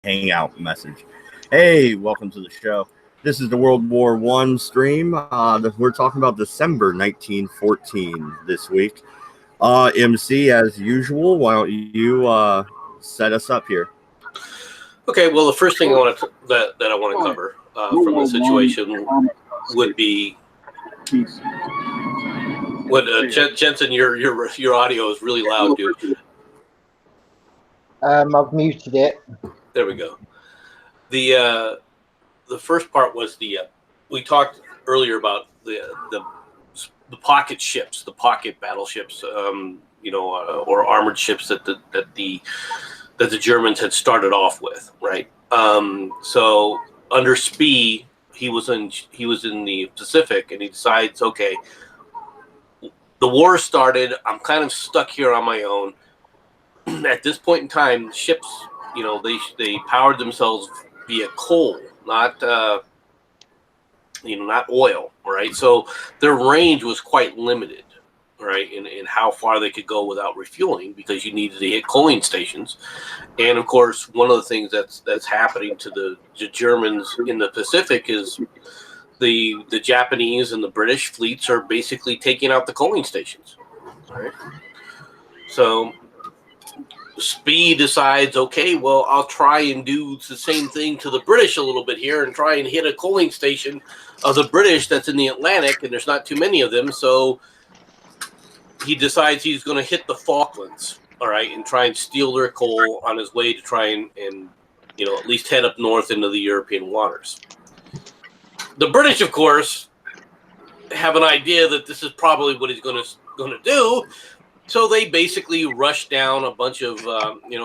Hangout message. Hey, welcome to the show. This is the World War One stream. We're talking about December 1914 this week. MC, as usual, why don't you set us up here? Okay. Well, the first thing I want to that I want to cover from the situation would be Jensen, your audio is really loud, dude. I've muted it. There we go. The first part was we talked earlier about the pocket ships, the pocket battleships, or armored ships that the Germans had started off with, right? So under Spee, he was in the Pacific, and he decides, okay, the war started. I'm kind of stuck here on my own. At this point in time, ships, they powered themselves via coal, not oil, right? So their range was quite limited, right, in how far they could go without refueling, because you needed to hit coaling stations. And of course, one of the things that's happening to the Germans in the Pacific is the Japanese and the British fleets are basically taking out the coaling stations, right? So Spee decides, okay, well, I'll try and do the same thing to the British a little bit here and try and hit a coaling station of the British that's in the Atlantic, and there's not too many of them. So he decides he's going to hit the Falklands, all right, and try and steal their coal on his way to try and at least head up north into the European waters. The British, of course, have an idea that this is probably what he's going to do. So they basically rush down a bunch of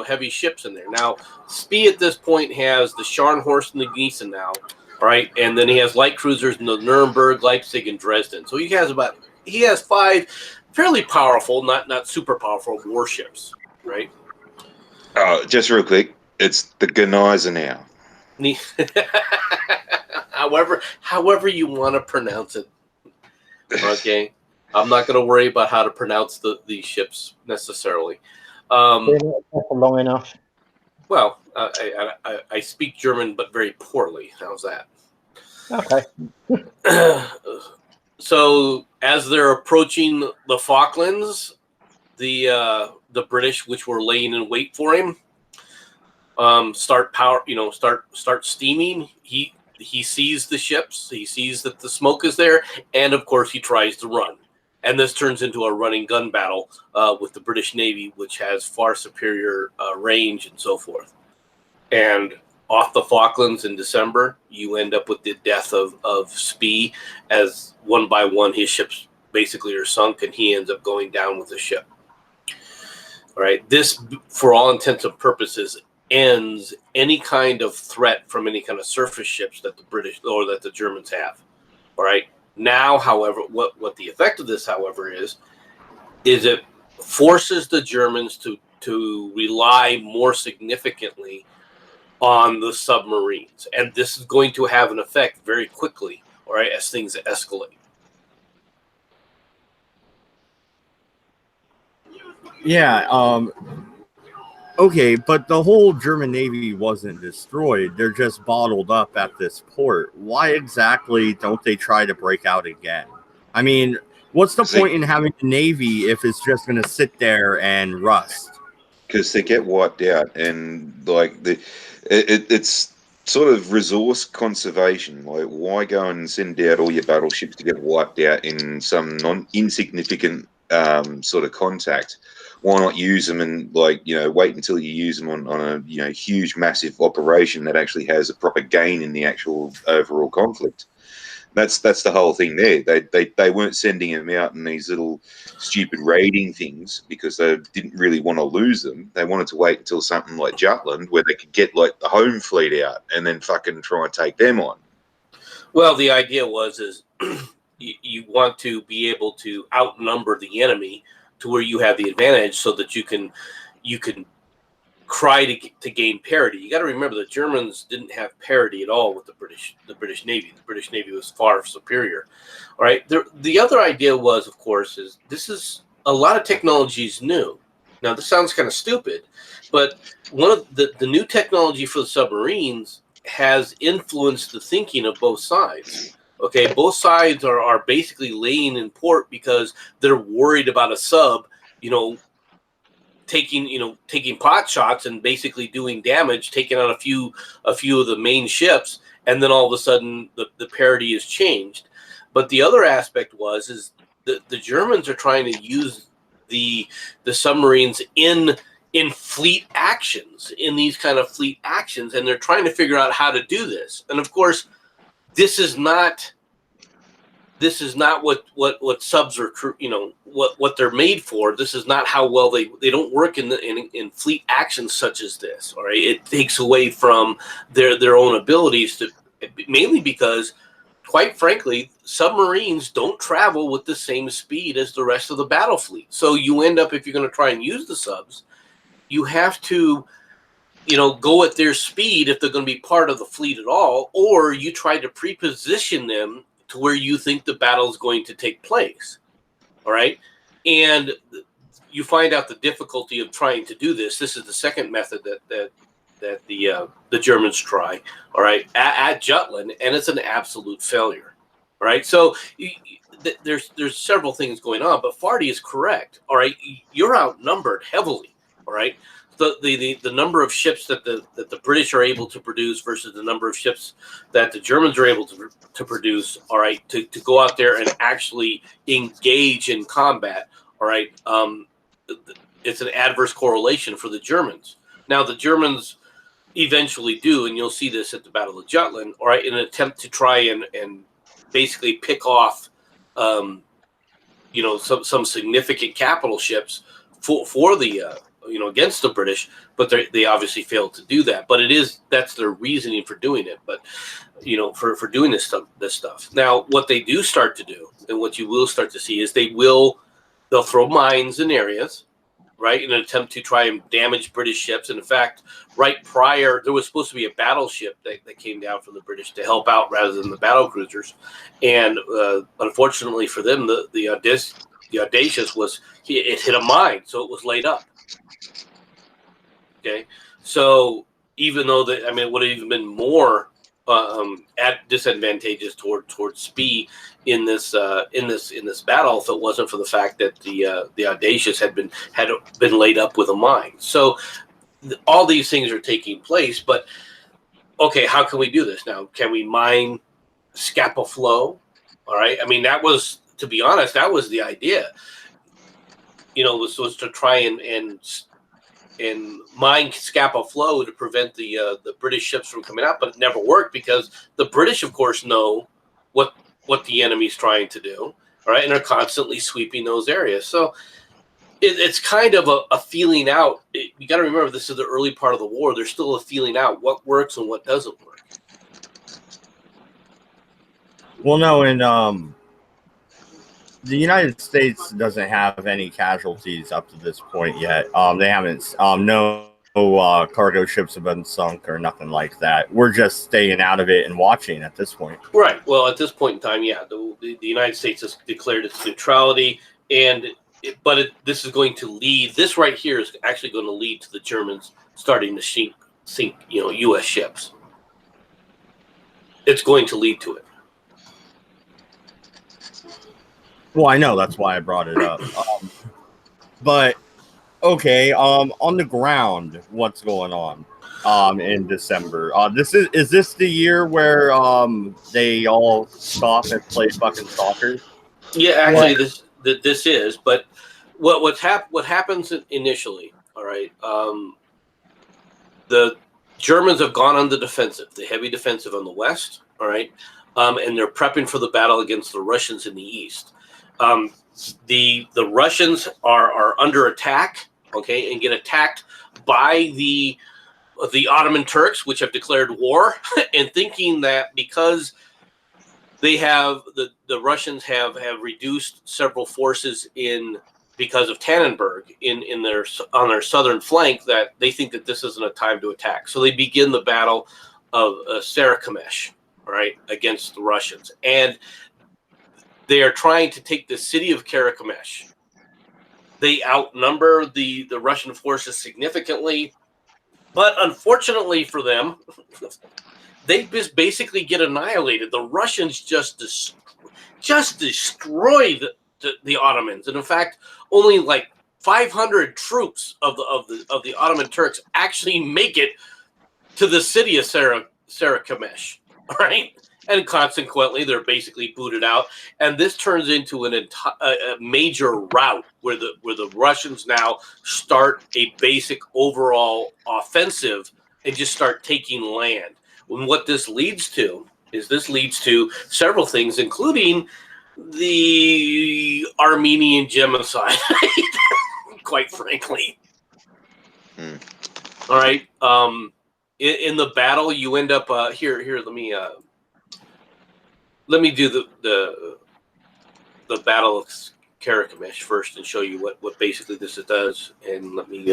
heavy ships in there. Now, Spee at this point has the Scharnhorst and the Gießen now, all right, and then he has light cruisers in the Nuremberg, Leipzig, and Dresden. So he has 5 fairly powerful, not super powerful warships, right? Just real quick, it's the Gneisenau. However you want to pronounce it, okay. I'm not going to worry about how to pronounce these ships necessarily. Long enough. Well, I speak German, but very poorly. How's that? Okay. So as they're approaching the Falklands, the British, which were laying in wait for him, start steaming. He sees the ships. He sees that the smoke is there, and of course he tries to run. And this turns into a running gun battle with the British Navy, which has far superior range and so forth. And off the Falklands in December, you end up with the death of Spee, as one by one his ships basically are sunk, and he ends up going down with the ship. All right, this, for all intents and purposes, ends any kind of threat from any kind of surface ships that the British or that the Germans have. All right. Now, however, what the effect of this, however, is it forces the Germans to rely more significantly on the submarines, and this is going to have an effect very quickly, all right, as things escalate. Yeah. Okay, but the whole German Navy wasn't destroyed. They're just bottled up at this port. Why exactly don't they try to break out again? I mean, what's the point in having a Navy if it's just going to sit there and rust? Because they get wiped out, and it's sort of resource conservation. Like, why go and send out all your battleships to get wiped out in some insignificant sort of contact? Why not use them and wait until you use them on a huge massive operation that actually has a proper gain in the actual overall conflict? That's the whole thing there. They weren't sending them out in these little stupid raiding things because they didn't really want to lose them. They wanted to wait until something like Jutland, where they could get like the home fleet out and then fucking try and take them on. Well, the idea is you want to be able to outnumber the enemy to where you have the advantage, so that you can try to gain parity. You got to remember the Germans didn't have parity at all with the British Navy. The British Navy was far superior. All right. The other idea was, of course, is a lot of technology is new. Now, this sounds kind of stupid, but one of the new technology for the submarines has influenced the thinking of both sides. Okay, both sides are basically laying in port because they're worried about a sub, taking pot shots and basically doing damage, taking out a few of the main ships, and then all of a sudden the parity is changed. But the other aspect is the Germans are trying to use the submarines in fleet actions, in these kind of fleet actions, and they're trying to figure out how to do this. And of course, this is not what subs are, what they're made for. This is not how well they don't work in fleet actions such as this. All right, it takes away from their own abilities, to mainly because, quite frankly, submarines don't travel with the same speed as the rest of the battle fleet. So you end up, if you're going to try and use the subs, you have to go at their speed if they're going to be part of the fleet at all, or you try to pre-position them to where you think the battle is going to take place. All right. And you find out the difficulty of trying to do this. This is the second method that the Germans try. All right. At Jutland, and it's an absolute failure. All right. So there's several things going on, but Farty is correct. All right. You're outnumbered heavily. All right. The number of ships that the British are able to produce versus the number of ships that the Germans are able to produce, all right, to go out there and actually engage in combat, all right, it's an adverse correlation for the Germans. Now, the Germans eventually do, and you'll see this at the Battle of Jutland, all right, in an attempt to try and basically pick off, some significant capital ships for the against the British, but they obviously failed to do that. But that's their reasoning for doing it. But for doing this stuff. Now, what they do start to do, and what you will start to see, is they'll throw mines in areas, right, in an attempt to try and damage British ships. And in fact, right prior, there was supposed to be a battleship that came down from the British to help out rather than the battle cruisers. And unfortunately for them, the Audacious it hit a mine, so it was laid up. Okay, so even though it would have even been more disadvantageous towards Spee in this battle if it wasn't for the fact that the Audacious had been laid up with a mine. So all these things are taking place, but okay, how can we do this now? Can we mine Scapa Flow? All right, that was, to be honest, that was the idea. Was to try and mine Scapa Flow to prevent the British ships from coming out, but it never worked because the British, of course, know what the enemy's trying to do, all right, and are constantly sweeping those areas. So it's kind of a feeling out. You got to remember, this is the early part of the war. There's still a feeling out what works and what doesn't work. Well, no, and the United States doesn't have any casualties up to this point yet. They haven't. No cargo ships have been sunk or nothing like that. We're just staying out of it and watching at this point. Right. Well, at this point in time, yeah, the United States has declared its neutrality, this is going to lead. This right here is actually going to lead to the Germans starting to sink U.S. ships. It's going to lead to it. Well, I know, that's why I brought it up. But okay, on the ground, what's going on in December? Is this the year where they all stop and play fucking soccer? Yeah, actually, this is. But what happens initially? All right, the Germans have gone on the defensive, the heavy defensive on the west. All right, and they're prepping for the battle against the Russians in the east. The Russians are under attack, okay, and get attacked by the Ottoman Turks, which have declared war, and thinking that because they have the Russians have reduced several forces because of Tannenberg on their southern flank, that they think that this isn't a time to attack. So they begin the battle of Sarikamesh, right, against the Russians, and they are trying to take the city of Karakamesh. They outnumber the Russian forces significantly, but unfortunately for them, they just basically get annihilated. The Russians just destroyed the Ottomans, and in fact, only like 500 troops of the Ottoman Turks actually make it to the city of Sarakamesh, right? And consequently, they're basically booted out, and this turns into a major rout where the Russians now start a basic overall offensive and just start taking land. And what this leads to is several things, including the Armenian genocide, quite frankly. All right. In the battle, you end up here. Let me do the Battle of Karakamesh first and show you what basically this does. And let me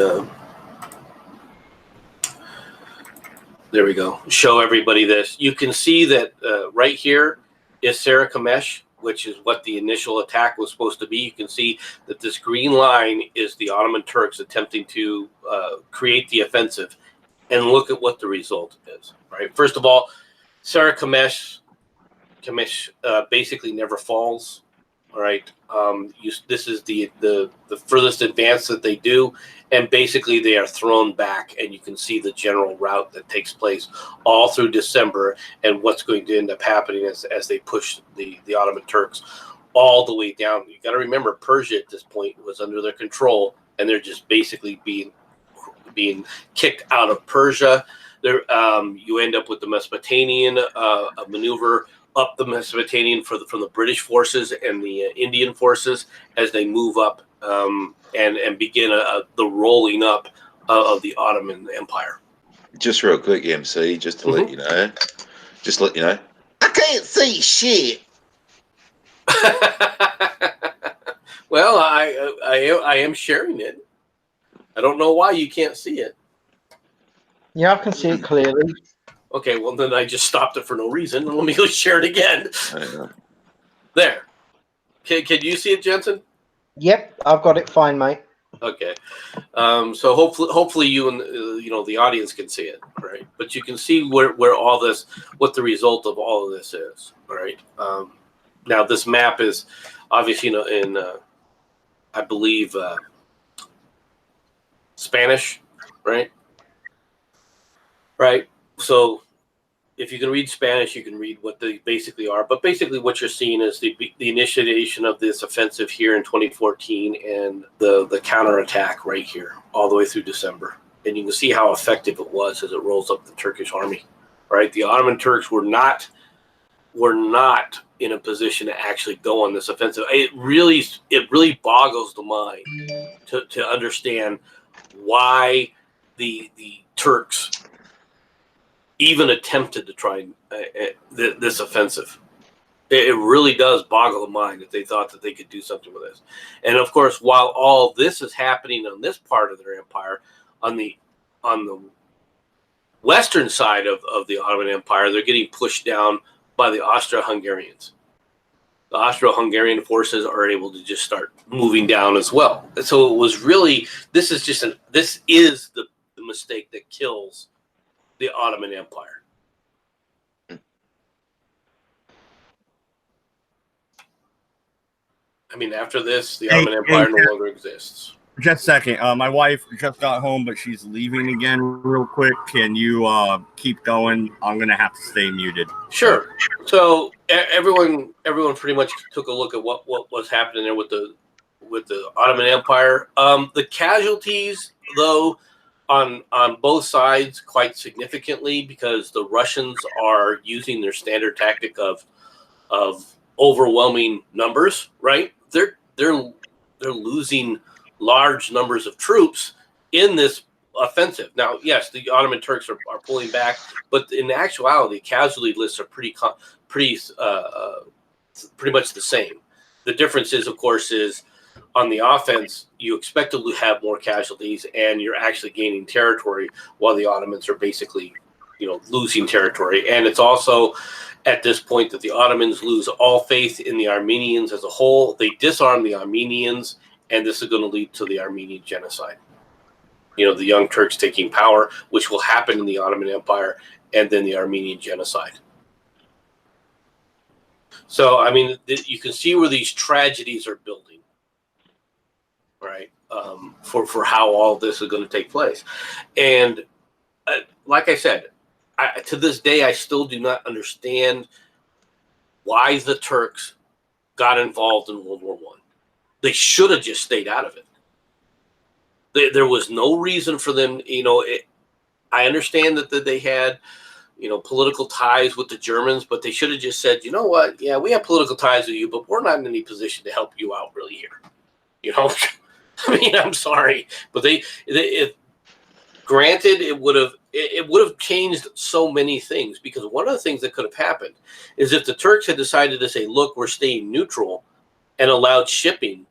there we go. Show everybody this. You can see that right here is Sarakamesh, which is what the initial attack was supposed to be. You can see that this green line is the Ottoman Turks attempting to create the offensive. And look at what the result is. Right. First of all, Sarakamesh basically never falls. All right. This is the furthest advance that they do, and basically they are thrown back, and you can see the general rout that takes place all through December, and what's going to end up happening as they push the Ottoman Turks all the way down. You got to remember, Persia at this point was under their control, and they're just basically being kicked out of Persia. There, you end up with the Mesopotamian maneuver up the Mesopotamian from the British forces and the Indian forces as they move up and begin the rolling up of the Ottoman Empire. Just real quick, MC, just to let you know, I can't see shit. Well, I am sharing it. I don't know why you can't see it. Yeah, I can see it clearly. Okay, well, then I just stopped it for no reason. Let me go share it again. There. Can you see it, Jensen? Yep, I've got it fine, mate. Okay. So hopefully you and the audience can see it, right? But you can see where all this, what the result of all of this is, right? Now this map is obviously in I believe Spanish, right? Right. So if you can read Spanish, you can read what they basically are. But basically what you're seeing is the initiation of this offensive here in 2014 and the counterattack right here all the way through December. And you can see how effective it was as it rolls up the Turkish army, right? The Ottoman Turks were not in a position to actually go on this offensive. It really boggles the mind to understand why the Turks even attempted to try this offensive. It really does boggle the mind that they thought that they could do something with this. And of course, while all this is happening on this part of their empire, on the western side of the Ottoman Empire, they're getting pushed down by the Austro-Hungarians. The Austro-Hungarian forces are able to just start moving down as well. And so it was really, this is the mistake that kills the Ottoman Empire. I mean, after this, the Ottoman Empire no longer exists. Just a second. My wife just got home, but she's leaving again real quick. Can you keep going? I'm going to have to stay muted. Sure. So everyone pretty much took a look at what was happening there with the Ottoman Empire. The casualties, though, on both sides quite significantly, because the Russians are using their standard tactic of overwhelming numbers, right? They're losing large numbers of troops in this offensive. Now, yes, the Ottoman Turks are pulling back, but in actuality, casualty lists are pretty much the same. The difference is, of course, is on the offense, you expect to have more casualties, and you're actually gaining territory, while the Ottomans are basically, losing territory. And it's also at this point that the Ottomans lose all faith in the Armenians as a whole. They disarm the Armenians, and this is going to lead to the Armenian genocide. You know, the Young Turks taking power, which will happen in the Ottoman Empire, and then the Armenian genocide. So, I mean, you can see where these tragedies are building, right? For how all this is going to take place. And like I said, to this day, I still do not understand why the Turks got involved in World War I. They should have just stayed out of it. There was no reason for them, you know. I understand that they had, you know, political ties with the Germans, but they should have just said, you know what, yeah, we have political ties with you, but we're not in any position to help you out really here. You know, I mean, I'm sorry, but granted, it would have changed so many things, because one of the things that could have happened is if the Turks had decided to say, look, we're staying neutral, and allowed shipping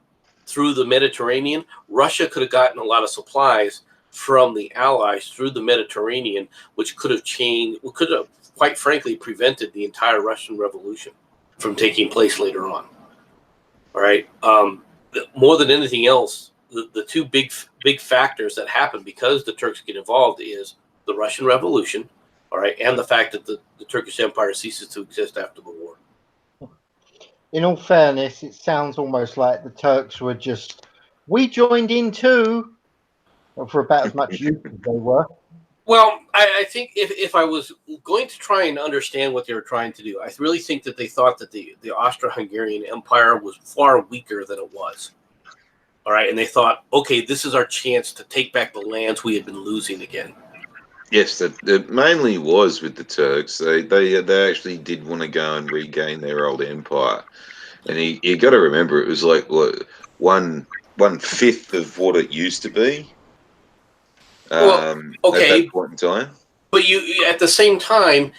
through the Mediterranean, Russia could have gotten a lot of supplies from the Allies through the Mediterranean, which could have quite frankly prevented the entire Russian Revolution from taking place later on. All right. More than anything else, the two big factors that happen because the Turks get involved is the Russian Revolution, all right, and the fact that the Turkish Empire ceases to exist after the war. In all fairness, it sounds almost like the Turks were just, we joined in too, for about as much use as they were. Well, I think if I was going to try and understand what they were trying to do, I really think that they thought that the Austro-Hungarian Empire was far weaker than it was. All right, and they thought, okay, this is our chance to take back the lands we had been losing again. Yes, that mainly was with the Turks. They actually did want to go and regain their old empire, and you got to remember it was like what, 1/5 of what it used to be. Okay, at that point in time. But you at the same time,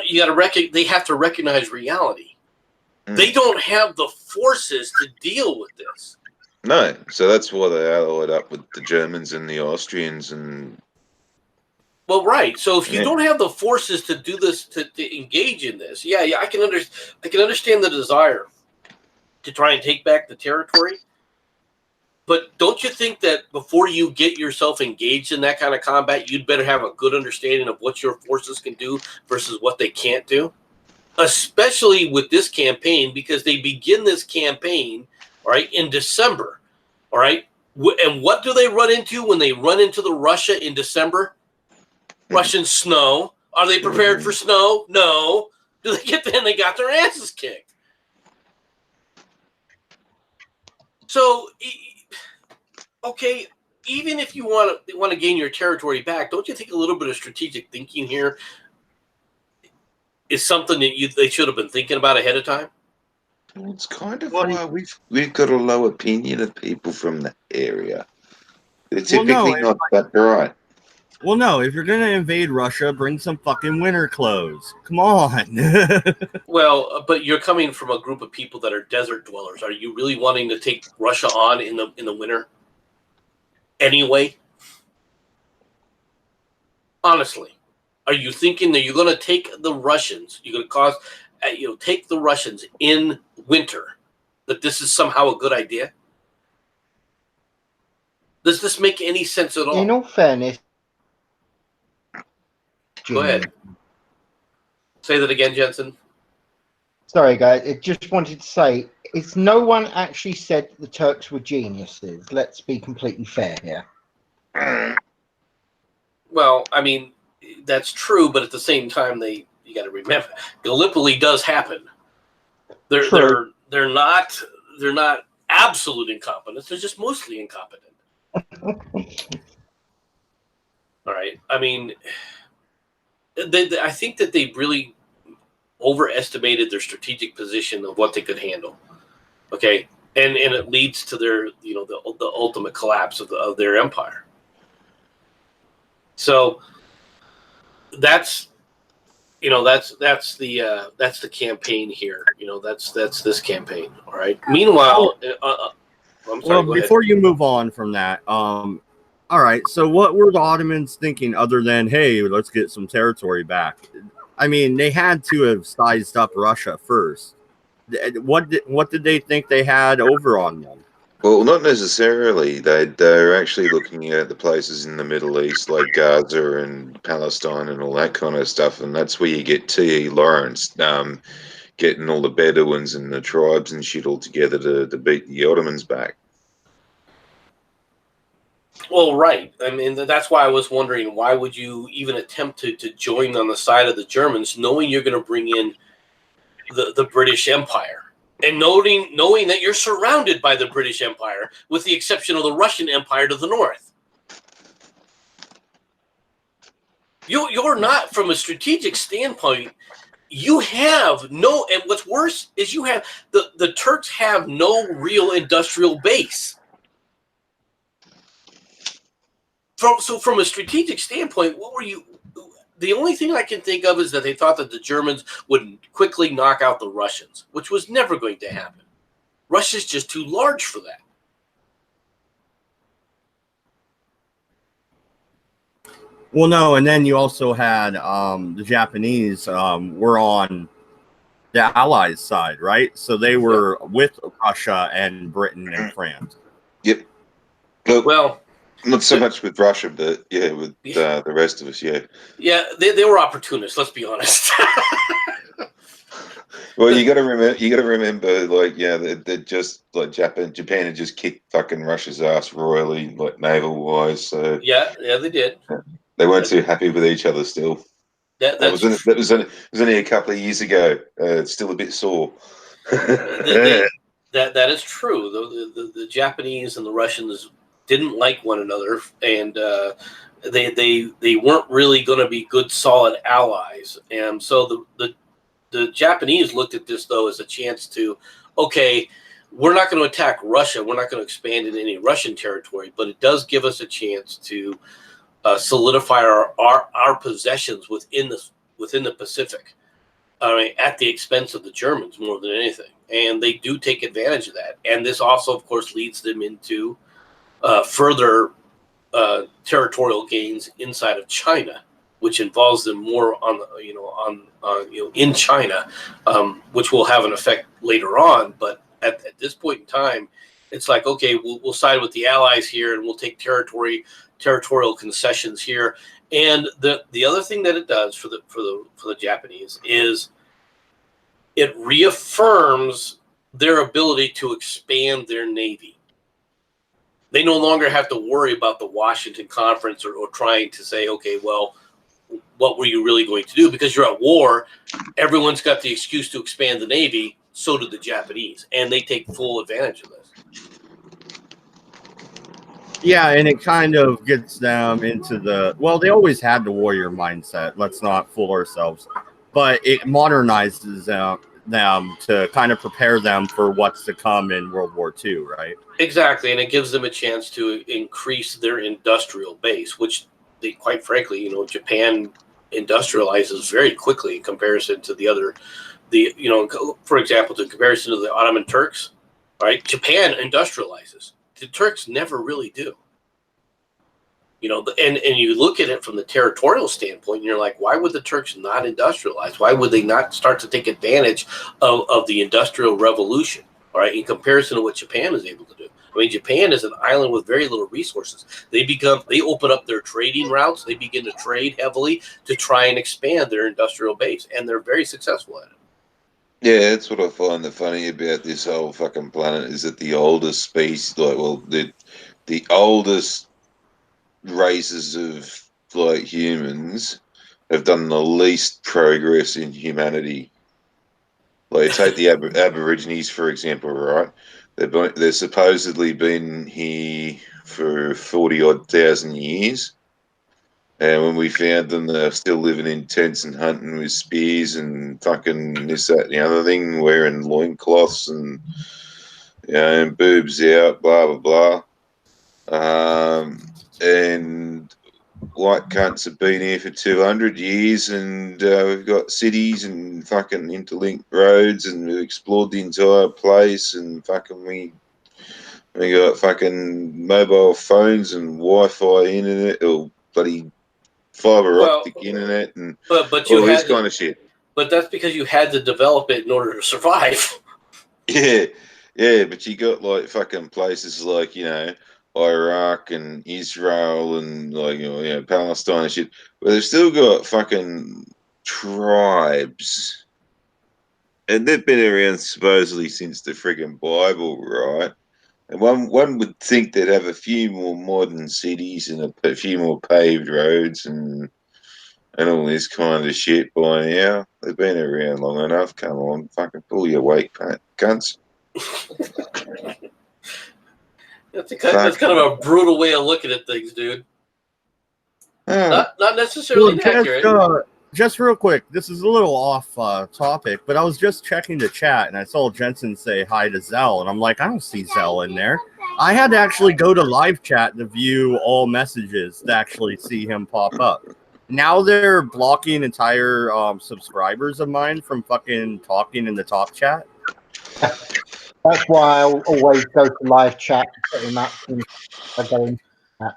you got to they have to recognize reality. They don't have the forces to deal with this. No, so that's why they allied up with the Germans and the Austrians and. Well, right. So if you don't have the forces to do this, to engage in this, yeah, I can understand the desire to try and take back the territory. But don't you think that before you get yourself engaged in that kind of combat, you'd better have a good understanding of what your forces can do versus what they can't do? Especially with this campaign, because they begin this campaign, all right, in December, all right? And what do they run into when they run into the Russia in December? Russian snow. Are they prepared for snow? No. Do they get there and they got their asses kicked? So, okay, even if you want to gain your territory back, don't you think a little bit of strategic thinking here is something that they should have been thinking about ahead of time? Well, it's kind of why we've got a low opinion of people from that area. They're typically not that bright. Well, no, if you're going to invade Russia, bring some fucking winter clothes. Come on. Well, but you're coming from a group of people that are desert dwellers. Are you really wanting to take Russia on in the winter? Anyway? Honestly, are you thinking that you're going to take the Russians, you're going to take the Russians in winter, that this is somehow a good idea? Does this make any sense at all? In all fairness, go ahead. Say that again, Jensen. Sorry, guys. I just wanted to say, it's no one actually said the Turks were geniuses. Let's be completely fair here. Well, I mean, that's true, but at the same time, you got to remember, Gallipoli does happen. They're not absolute incompetence. They're just mostly incompetent. All right. I mean, I think that they really overestimated their strategic position of what they could handle. Okay, and it leads to their the ultimate collapse of their empire. So that's the campaign here. That's this campaign. All right. Meanwhile, I'm sorry, well, before you move on from that, all right. So what were the Ottomans thinking other than, hey, let's get some territory back? I mean, they had to have sized up Russia first. What did they think they had over on them? Well, not necessarily. They're actually looking at the places in the Middle East like Gaza and Palestine and all that kind of stuff, and that's where you get T.E. Lawrence getting all the Bedouins and the tribes and shit all together to beat the Ottomans back. Well, right. I mean, that's why I was wondering, why would you even attempt to join on the side of the Germans, knowing you're going to bring in the British Empire? And knowing that you're surrounded by the British Empire, with the exception of the Russian Empire to the north. You're not, from a strategic standpoint, you have no, and what's worse is you have, the Turks have no real industrial base. So from a strategic standpoint, what were you, the only thing I can think of is that they thought that the Germans would quickly knock out the Russians, which was never going to happen. Russia's just too large for that. Well, no, and then you also had the Japanese were on the Allies' side, right? So they were with Russia and Britain and France. Yep. Well, not so much with Russia, but yeah, with the rest of us, yeah. Yeah, they were opportunists. Let's be honest. Well, you got to remember, like, yeah, they're just like Japan had just kicked fucking Russia's ass royally, like naval wise. So yeah, they did. They weren't too happy with each other still. That was only a couple of years ago. It's still a bit sore. that is true. The Japanese and the Russians didn't like one another, and they weren't really going to be good, solid allies. And so the Japanese looked at this, though, as a chance to, okay, we're not going to attack Russia. We're not going to expand in any Russian territory, but it does give us a chance to solidify our possessions within the Pacific, at the expense of the Germans more than anything. And they do take advantage of that. And this also, of course, leads them into further territorial gains inside of China, which involves them more in China, which will have an effect later on. But at this point in time, it's like, okay, we'll side with the Allies here, and we'll take territorial concessions here. And the other thing that it does for the Japanese is it reaffirms their ability to expand their navy. They no longer have to worry about the Washington Conference or trying to say, okay, well, what were you really going to do? Because you're at war, everyone's got the excuse to expand the navy. So do the Japanese, and they take full advantage of this. Yeah, and it kind of gets them into they always had the warrior mindset. Let's not fool ourselves. But it modernizes them to kind of prepare them for what's to come in World War II, right? Exactly, and it gives them a chance to increase their industrial base, which they, quite frankly, Japan industrializes very quickly in comparison to for example, in comparison to the Ottoman Turks, right? Japan industrializes. The Turks never really do. And you look at it from the territorial standpoint, and you're like, why would the Turks not industrialize? Why would they not start to take advantage of the Industrial Revolution, all right, in comparison to what Japan is able to do? I mean, Japan is an island with very little resources. They open up their trading routes. They begin to trade heavily to try and expand their industrial base, and they're very successful at it. Yeah, that's what I find the funny about this whole fucking planet is that the oldest species, the oldest races of like humans have done the least progress in humanity. Like take the Aborigines for example, right? They're supposedly been here for 40,000 years. And when we found them, they're still living in tents and hunting with spears and fucking this, that, and the other thing, wearing loincloths and, and boobs out, blah, blah, blah. And white cunts have been here for 200 years, and we've got cities and fucking interlinked roads, and we've explored the entire place, and fucking we got fucking mobile phones and Wi-Fi internet, or bloody fiber optic internet, and but all this kind of shit. But that's because you had to develop it in order to survive. Yeah, Yeah, but you got like fucking places like, you know, Iraq and Israel and like, you know, Palestine and shit, but they've still got fucking tribes. And they've been around supposedly since the friggin' Bible, right? And one would think they'd have a few more modern cities and a few more paved roads and all this kind of shit by now. They've been around long enough. Come on, fucking pull your weight, cunts. That's kind of a brutal way of looking at things, dude. Not necessarily inaccurate. Just real quick, this is a little off topic, but I was just checking the chat and I saw Jensen say hi to Zell, and I'm like, I don't see Zell in there. I had to actually go to live chat to view all messages to actually see him pop up. Now they're blocking entire subscribers of mine from fucking talking in the top chat. That's why I always go to live chat pretty much when I go into that.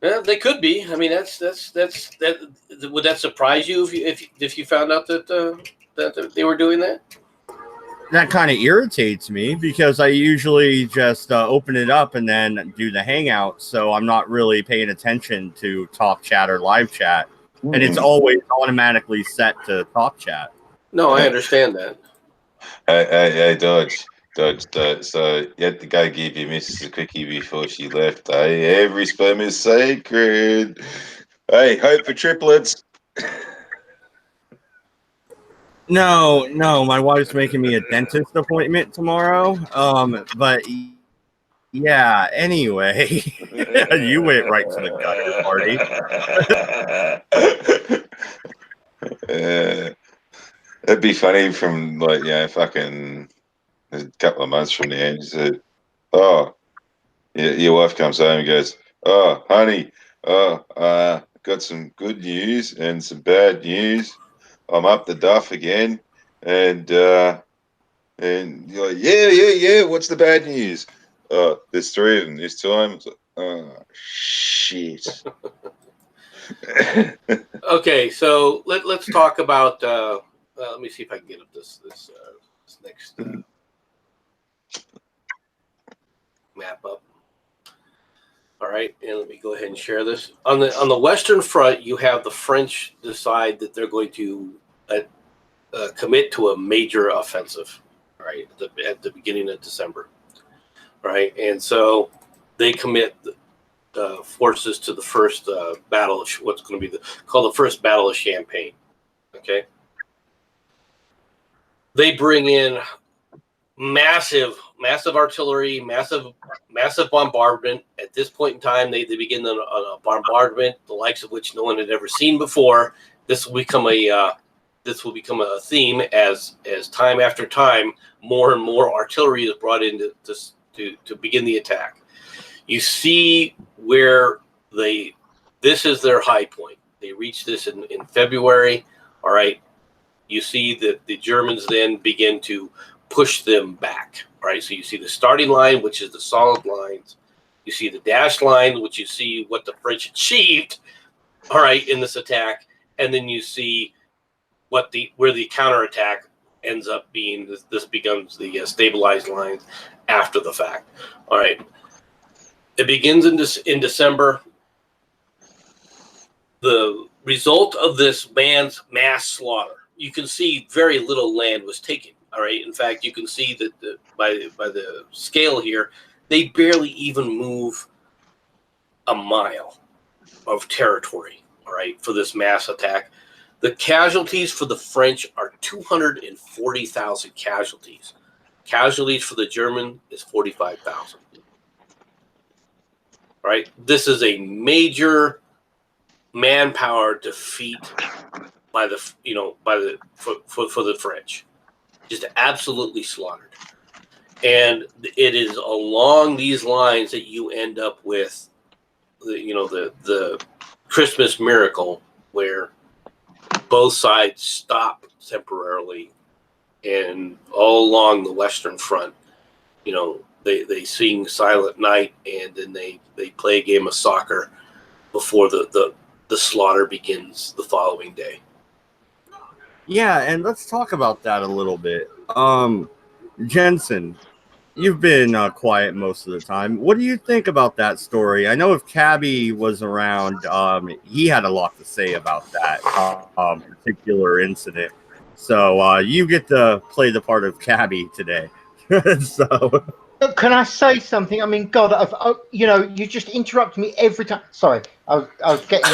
Yeah, they could be. I mean, that's that. Would that surprise you if you found out that they were doing that? That kind of irritates me because I usually just open it up and then do the hangout, so I'm not really paying attention to top chat or live chat, and it's always automatically set to top chat. No, I understand that. Hey, Dodge. So you had to go give your missus a quickie before she left. Hey, every sperm is sacred. Hey, hope for triplets. No, my wife's making me a dentist appointment tomorrow. But yeah, anyway, you went right to the gutter party. It'd be funny from like, fucking a couple of months from now. And you said, "Oh, your wife comes home and goes, oh, honey, got some good news and some bad news. I'm up the duff again." And you're like, yeah. What's the bad news? There's 3 of them this time. It's like, oh, shit. Okay, so let's talk about. Let me see if I can get up this next map up. All right, and let me go ahead and share this. On the Western Front, you have the French decide that they're going to commit to a major offensive, right, at the beginning of December, right? And so they commit forces to the first battle of what's going to be called the First Battle of Champagne, okay? They bring in massive artillery, massive bombardment. At this point in time, they begin a bombardment, the likes of which no one had ever seen before. This will become a theme as time after time, more and more artillery is brought in to begin the attack. You see where this is their high point. They reach this in February. All right. You see that the Germans then begin to push them back. All right. So you see the starting line, which is the solid lines. You see the dashed line, which you see what the French achieved, all right, in this attack. And then you see where the counterattack ends up being. This becomes the stabilized lines after the fact. All right. It begins in December. The result of this man's mass slaughter, you can see very little land was taken. All right. In fact, you can see that by the scale here, they barely even move a mile of territory. All right, for this mass attack. The casualties for the French are 240,000 casualties. Casualties for the German is 45,000. Right? This is a major manpower defeat for the French. Just absolutely slaughtered. And it is along these lines that you end up with the Christmas miracle, where both sides stop temporarily, and all along the Western Front, they sing Silent Night, and then they play a game of soccer before the slaughter begins the following day. Yeah, and let's talk about that a little bit. Jensen, you've been quiet most of the time. What do you think about that story? I know if Cabby was around, he had a lot to say about that particular incident. So you get to play the part of Cabby today. So Look, can I say something? I mean, God, you just interrupt me every time. Sorry, I was getting.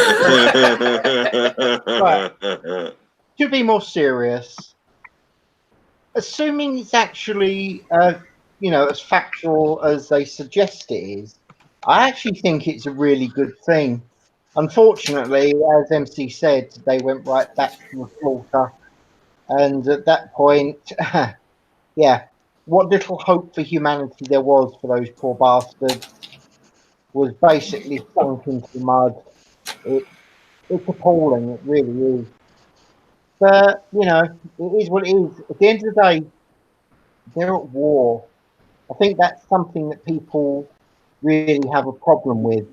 To be more serious, assuming it's actually, as factual as they suggest it is, I actually think it's a really good thing. Unfortunately, as MC said, they went right back to the slaughter, and at that point, yeah, what little hope for humanity there was for those poor bastards was basically sunk into the mud. It's appalling, it really is. But, it is what it is. At the end of the day, they're at war. I think that's something that people really have a problem with.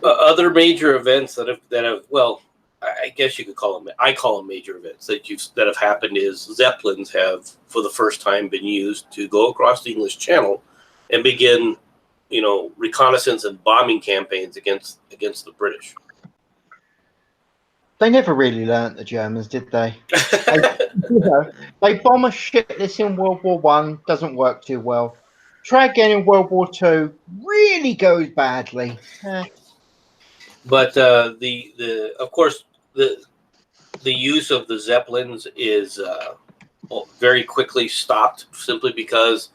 Other major events that have well, I guess you could call them. I call them major events that have happened. Is Zeppelins have for the first time been used to go across the English Channel and begin, reconnaissance and bombing campaigns against the British. They never really learnt, the Germans, did they? They bomb a ship that's in World War One, doesn't work too well. Try again in World War Two, really goes badly. But of course the use of the Zeppelins is very quickly stopped simply because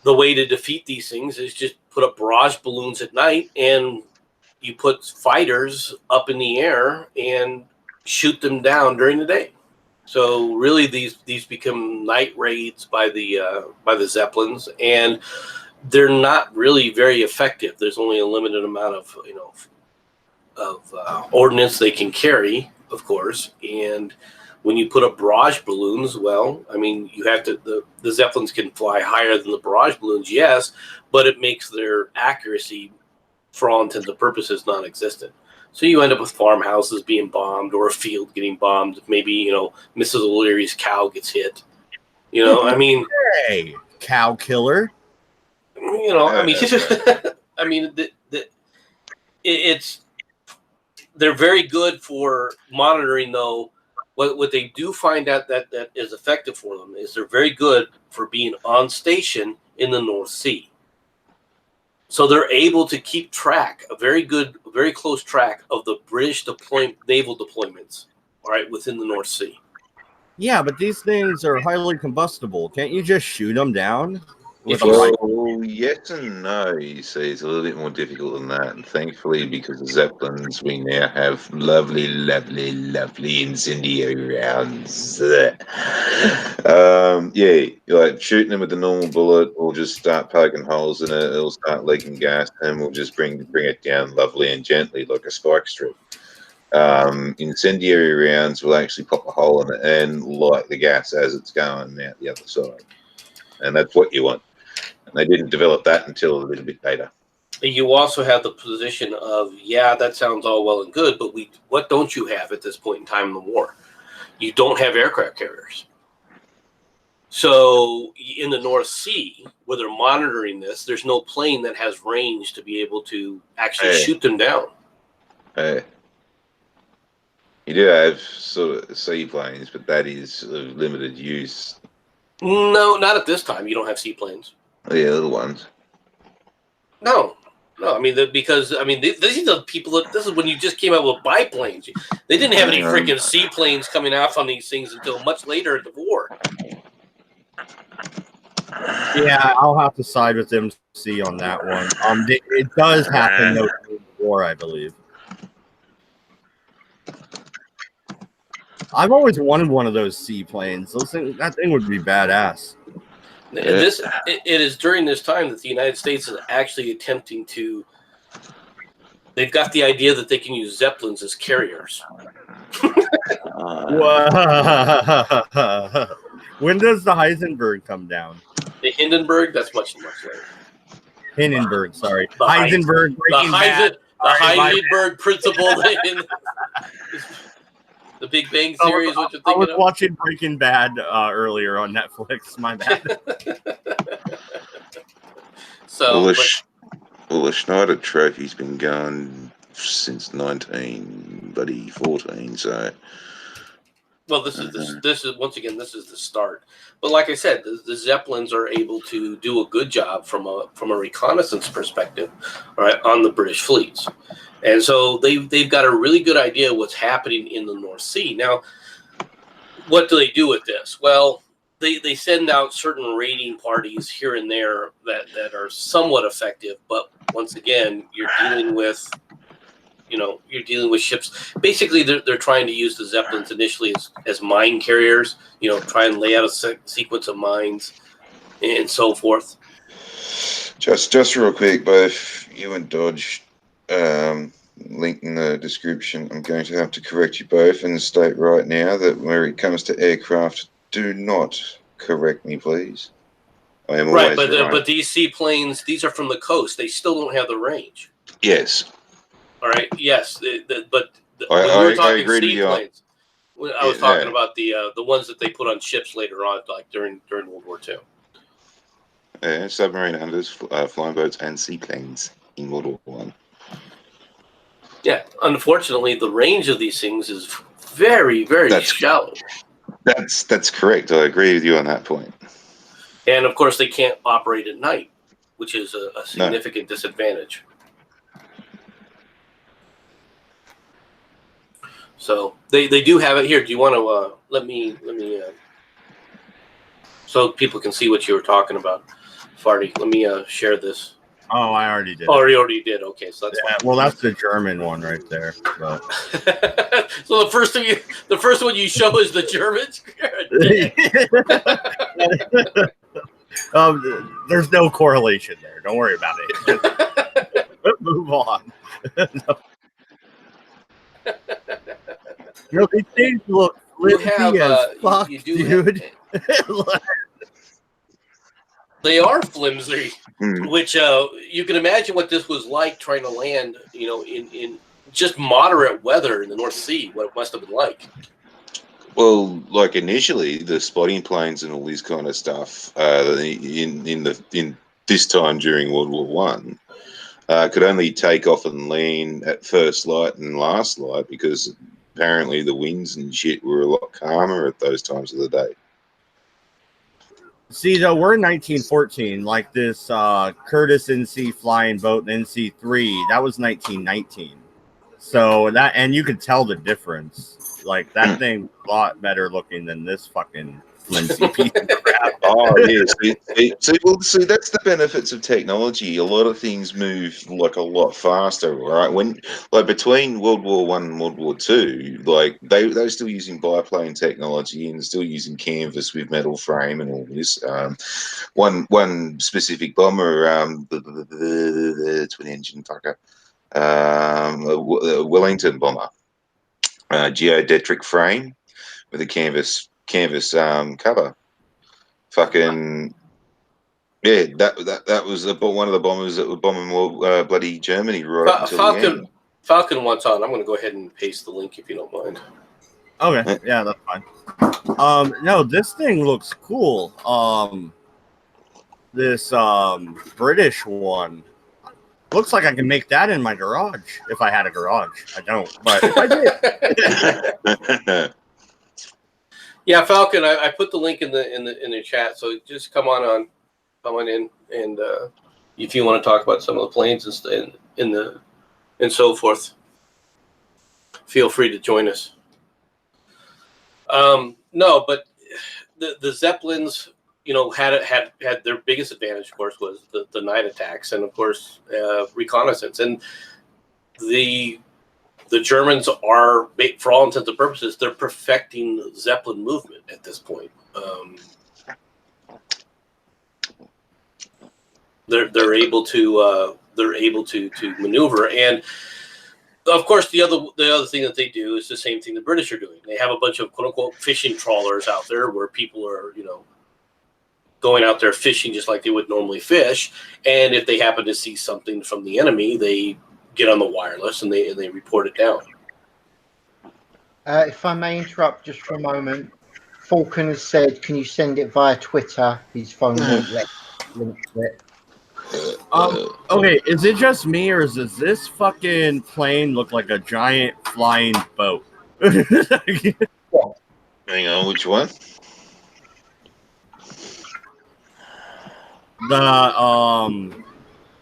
the way to defeat these things is just put up barrage balloons at night and you put fighters up in the air and shoot them down during the day. So really, these become night raids by the Zeppelins, and they're not really very effective. There's only a limited amount of ordnance they can carry, of course. And when you put up barrage balloons, well, I mean, you have to the Zeppelins can fly higher than the barrage balloons, yes, but it makes their accuracy, for all intents and purposes, non-existent. So you end up with farmhouses being bombed or a field getting bombed. Maybe, Mrs. O'Leary's cow gets hit. I mean... Hey, cow killer. I mean, it's... They're very good for monitoring, though. What they do find out that is effective for them is they're very good for being on station in the North Sea. So they're able to keep track, a very close track of the British naval deployments, all right, within the North Sea. Yeah, but these things are highly combustible. Can't you just shoot them down? Well, yes and no. You see, it's a little bit more difficult than that. And thankfully, because of Zeppelins, we now have lovely, lovely, lovely incendiary rounds. Like shooting them with the normal bullet, or just start poking holes in it. It'll start leaking gas, and we'll just bring it down lovely and gently, like a spike strip. Incendiary rounds will actually pop a hole in it and light the gas as it's going out the other side, and that's what you want. And they didn't develop that until a little bit later. You also have the position of, yeah, that sounds all well and good, but what don't you have at this point in time in the war? You don't have aircraft carriers. So in the North Sea, where they're monitoring this, there's no plane that has range to be able to actually shoot them down. You do have sort of seaplanes, but that is of limited use. No, not at this time. You don't have seaplanes. Yeah, little ones. No. I mean, these are the people that this is when you just came out with biplanes. They didn't have any freaking seaplanes coming out on these things until much later in the war. Yeah, I'll have to side with MC on that one. It does happen though in the war, I believe. I've always wanted one of those seaplanes. That thing would be badass. It is during this time that the United States is actually attempting to. They've got the idea that they can use Zeppelins as carriers. When does the Heisenberg come down? The Hindenburg, that's much later. Hindenburg, sorry. Heisenberg. The Heisenberg principle. The Big Bang Theory is what you're I was thinking of? watching Breaking Bad earlier on Netflix. My bad. So, Well, but the Schneider Trophy's been going since 1914, so well, this is once again, this is the start. But like I said, the Zeppelins are able to do a good job from a reconnaissance perspective, all right, on the British fleets, and so they've got a really good idea of what's happening in the North Sea. Now, what do they do with this? Well, they send out certain raiding parties here and there that are somewhat effective, but once again, you're dealing with ships. Basically, they're trying to use the Zeppelins initially as mine carriers, try and lay out a sequence of mines and so forth. just real quick, both you and Dodge, link in the description. I'm going to have to correct you both and state right now that when it comes to aircraft, do not correct me, please. I am Right, always right. but these seaplanes, these are from the coast. They still don't have the range. Yes. All right. Yes, but I when we were talking agree with you. seaplanes, I was talking about the ones that they put on ships later on, like during World War II. Submarine hunters, flying boats, and seaplanes in World War One. Yeah, unfortunately, the range of these things is very, very shallow. That's correct. I agree with you on that point. And of course, they can't operate at night, which is a significant disadvantage. So they do have it here. Do you want to let me so people can see what you were talking about, Farty? Let me share this. Oh, I already did. Oh, you already did. Okay, so that's fine. Well, that's the German one right there. But. So the first one you show is the Germans. There's no correlation there. Don't worry about it. Just move on. These things look flimsy as fuck, dude. They are flimsy, which you can imagine what this was like trying to land, in just moderate weather in the North Sea, what it must have been like. Well, like initially, the spotting planes and all this kind of stuff in this time during World War One could only take off and land at first light and last light because apparently the winds and shit were a lot calmer at those times of the day. See, though, we're in 1914. Like this Curtis NC flying boat, the NC3, that was 1919. So that, and you could tell the difference. Like that thing was a lot better looking than this fucking flimsy piece of crap. Oh, yes. See, that's the benefits of technology. A lot of things move like a lot faster, right? Between World War One and World War Two, like they were still using biplane technology and still using canvas with metal frame and all this. One specific bomber, the twin engine fucker, the Wellington bomber, geodetric frame with a canvas cover. Fucking yeah, that was one of the bombers that were bombing bloody Germany right up until the end. Falcon wants on. I'm going to go ahead and paste the link if you don't mind. Okay, yeah, that's fine. No, this thing looks cool. This British one looks like I can make that in my garage if I had a garage. I don't, but if I did. Yeah, Falcon, I put the link in the chat, so just come on in, and if you want to talk about some of the planes and so forth, feel free to join us. No, but the Zeppelins, had their biggest advantage, of course, was the night attacks, and of course reconnaissance, and the Germans are, for all intents and purposes, they're perfecting the Zeppelin movement at this point. They're able to maneuver, and of course the other thing that they do is the same thing the British are doing. They have a bunch of quote unquote fishing trawlers out there where people are going out there fishing just like they would normally fish, and if they happen to see something from the enemy, they get on the wireless and they report it down. If I may interrupt just for a moment, Falcon has said, "Can you send it via Twitter?" His phone won't let link to it. Okay, is it just me or does this fucking plane look like a giant flying boat? Hang on, which one? The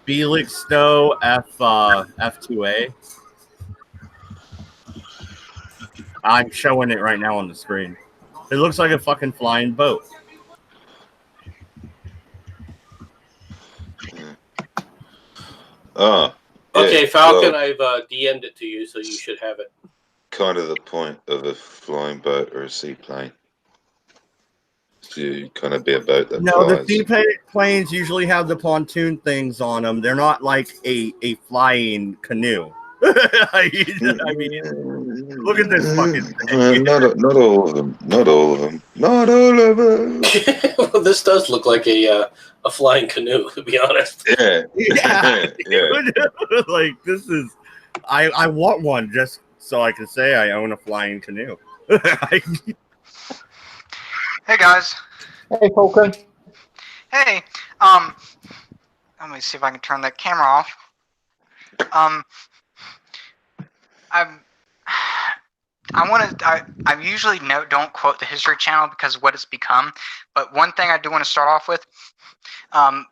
Felixstowe F2A. I'm showing it right now on the screen. It looks like a fucking flying boat. Oh. Okay, yeah, Falcon, well, I've DM'd it to you, so you should have it. kind of the point of a flying boat or a seaplane. To kind of be a boat that No, the flies. seaplanes usually have the pontoon things on them. They're not like a flying canoe. I mean, look at this fucking thing. Not all of them. Not all of them. Not all of them. Well, this does look like a flying canoe, to be honest. Yeah. Yeah, Yeah. like this is. I want one just so I can say I own a flying canoe. Hey guys. Hey, Falcon. Hey. Let me see if I can turn that camera off. I usually don't quote the History Channel because of what it's become, but one thing I do want to start off with,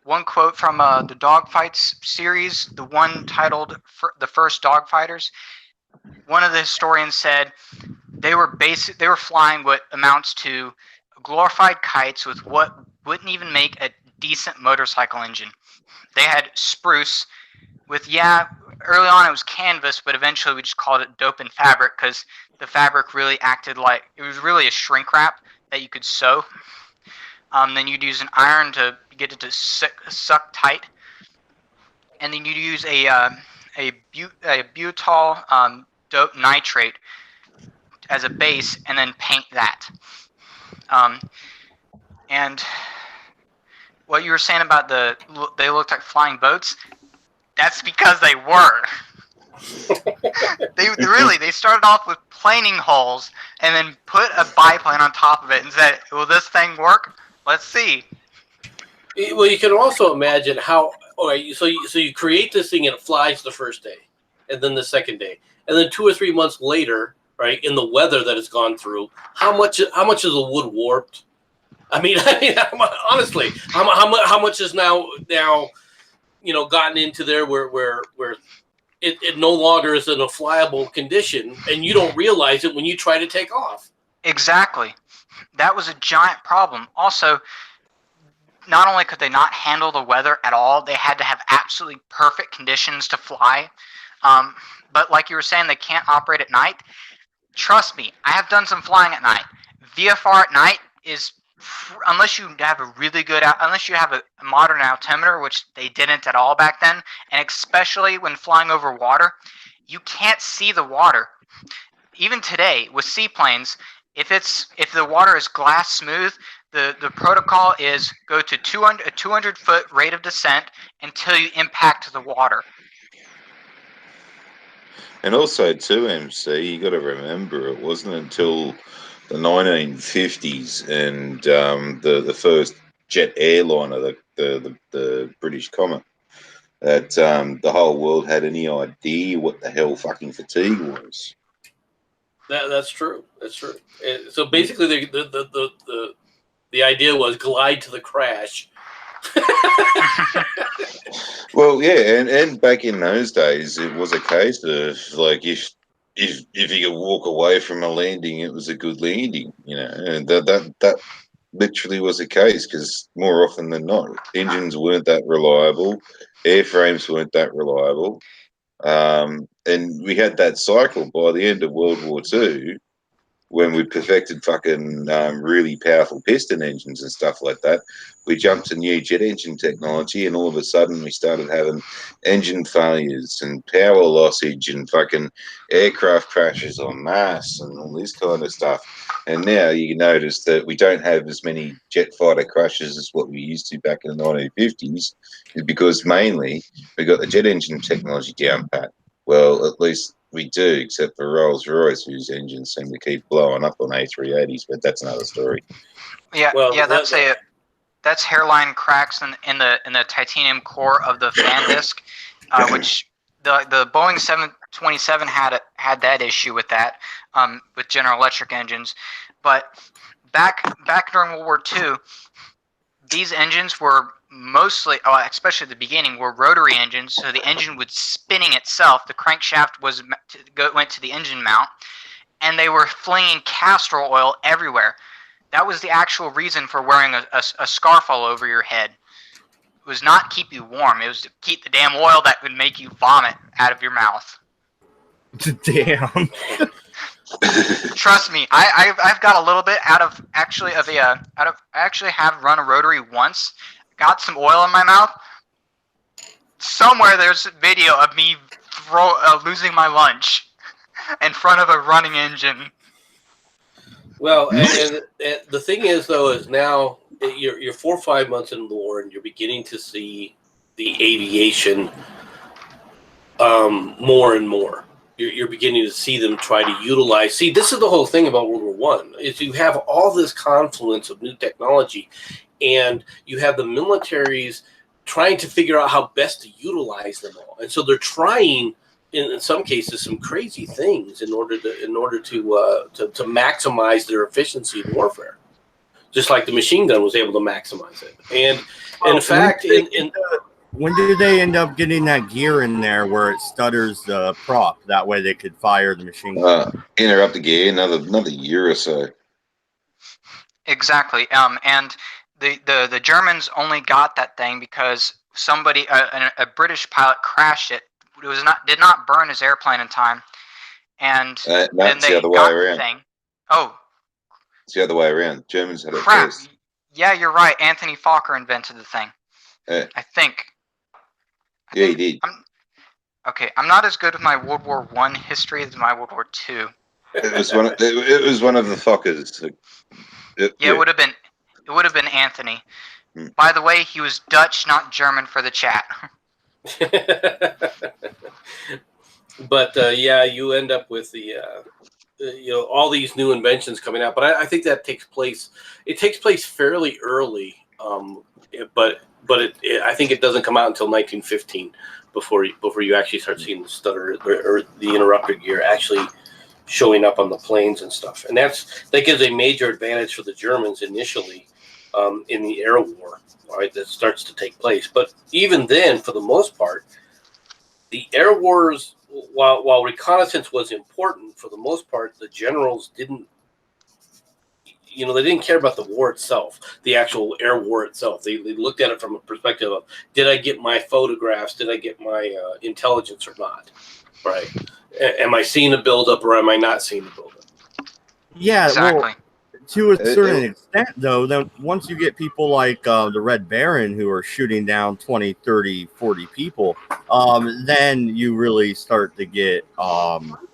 one quote from the Dogfights series, the one titled "The First Dogfighters." One of the historians said they were flying what amounts to glorified kites with what wouldn't even make a decent motorcycle engine. They had spruce with, early on it was canvas, but eventually we just called it dope and fabric because the fabric really acted like, it was really a shrink wrap that you could sew. Then you'd use an iron to get it to suck tight. And then you'd use a butyl dope nitrate as a base and then paint that. And what you were saying about they looked like flying boats, that's because they were. They started off with planing holes and then put a biplane on top of it and said, will this thing work? Let's see. Well, you can also imagine how. All right, so you create this thing and it flies the first day, and then the second day, and then 2 or 3 months later, right, in the weather that it's gone through, how much is the wood warped? I mean, honestly, how much is now gotten into there where it no longer is in a flyable condition, and you don't realize it when you try to take off. Exactly. That was a giant problem. Also, not only could they not handle the weather at all, they had to have absolutely perfect conditions to fly. But like you were saying, they can't operate at night. Trust me, I have done some flying at night. VFR at night is, unless you have a modern altimeter, which they didn't at all back then, and especially when flying over water, you can't see the water. Even today with seaplanes, if the water is glass smooth, the protocol is go to 200-foot rate of descent until you impact the water. And also, too, MC, you got to remember, it wasn't until the 1950s and the first jet airliner, the British Comet, that the whole world had any idea what the hell fucking fatigue was. That's true. That's true. And so basically, the idea was glide to the crash. Well, yeah, and back in those days, it was a case of like if you could walk away from a landing, it was a good landing, and that literally was the case because more often than not, engines weren't that reliable, airframes weren't that reliable, and we had that cycle by the end of World War II. When we perfected fucking really powerful piston engines and stuff like that, we jumped to new jet engine technology, and all of a sudden we started having engine failures and power lossage and fucking aircraft crashes en masse and all this kind of stuff. And now you notice that we don't have as many jet fighter crashes as what we used to back in the 1950s, because mainly we got the jet engine technology down pat. Well, at least we do, except for Rolls-Royce, whose engines seem to keep blowing up on A380s, but that's another story. Yeah, Well, yeah, that's hairline cracks in the titanium core of the fan disc, which the Boeing 727 had that issue with that, with General Electric engines, but back during World War II, these engines were mostly, especially at the beginning, were rotary engines. So the engine was spinning itself. The crankshaft went to the engine mount, and they were flinging castor oil everywhere. That was the actual reason for wearing a scarf all over your head. It was not keep you warm. It was to keep the damn oil that would make you vomit out of your mouth. Damn. Trust me, I've got a little bit out of I actually have run a rotary once. Got some oil in my mouth. Somewhere there's a video of me losing my lunch in front of a running engine. Well, and the thing is, though, is now you're 4 or 5 months into the war, and you're beginning to see the aviation more and more. You're beginning to see them try to utilize. See, this is the whole thing about World War I, is you have all this confluence of new technology, and you have the militaries trying to figure out how best to utilize them all. And so they're trying, in some cases, some crazy things in order to maximize their efficiency in warfare. Just like the machine gun was able to maximize it. And in fact, when did they end up getting that gear in there where it stutters the prop? That way they could fire the machine gun. Interrupt the gear another year or so. Exactly. And the Germans only got that thing because somebody, a British pilot, crashed it. Did not burn his airplane in time, and then they the other way got around. the thing. Oh, it's the other way around. Germans had it crap! first. Yeah, you're right. Anthony Fokker invented the thing. I think. Yeah, he did. I'm not as good with my World War I history as my World War II. It was one of the Fokkers. Yeah, it would have been Anthony. By the way, he was Dutch, not German, for the chat. But yeah, you end up with the all these new inventions coming out. But I think that takes place. It takes place fairly early. But I think it doesn't come out until 1915 before you actually start seeing the stutter or the interrupter gear actually showing up on the planes and stuff. And that gives a major advantage for the Germans initially in the air war, right? That starts to take place. But even then, for the most part, the air wars, while reconnaissance was important, for the most part, the generals didn't care about the war itself, the actual air war itself. They looked at it from a perspective of, did I get my photographs? Did I get my intelligence or not? Right? Am I seeing a buildup or am I not seeing a buildup? Yeah, Exactly. well, to a certain extent, though, then once you get people like the Red Baron who are shooting down 20, 30, 40 people, then you really start to get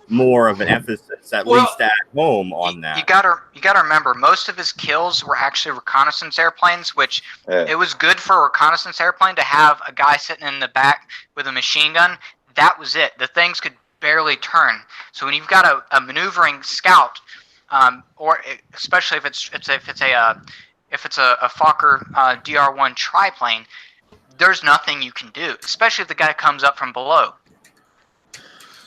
more of an emphasis, at least at home, on that. You gotta remember, most of his kills were actually reconnaissance airplanes, which it was good for a reconnaissance airplane to have a guy sitting in the back with a machine gun. That was it. The things could barely turn. So when you've got a maneuvering scout, or especially if it's a Fokker DR-1 triplane, there's nothing you can do, especially if the guy comes up from below.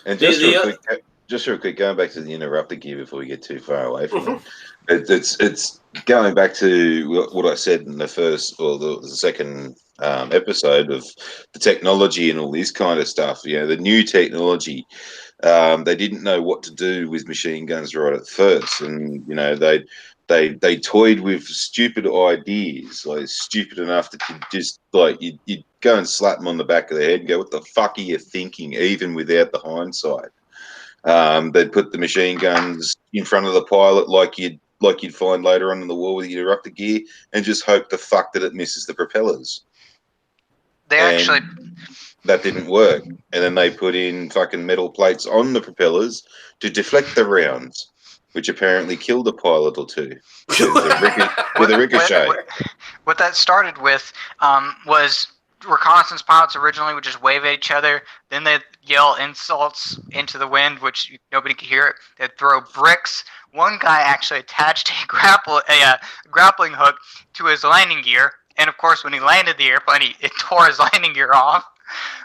And just real quick, going back to the interrupter gear before we get too far away from it, it's going back to what I said in the first or the second episode of the technology and all this kind of stuff. The new technology. They didn't know what to do with machine guns right at first, and they toyed with stupid ideas, like stupid enough that you just you'd go and slap them on the back of the head and go, "What the fuck are you thinking?" Even without the hindsight, they'd put the machine guns in front of the pilot like you'd find later on in the war with the interrupter gear, and just hope the fuck that it misses the propellers. That didn't work, and then they put in fucking metal plates on the propellers to deflect the rounds, which apparently killed a pilot or two with a ricochet. What that started with was reconnaissance pilots originally would just wave at each other. Then they'd yell insults into the wind, which nobody could hear it. They'd throw bricks. One guy actually attached a grappling hook to his landing gear. And of course, when he landed the airplane, it tore his landing gear off.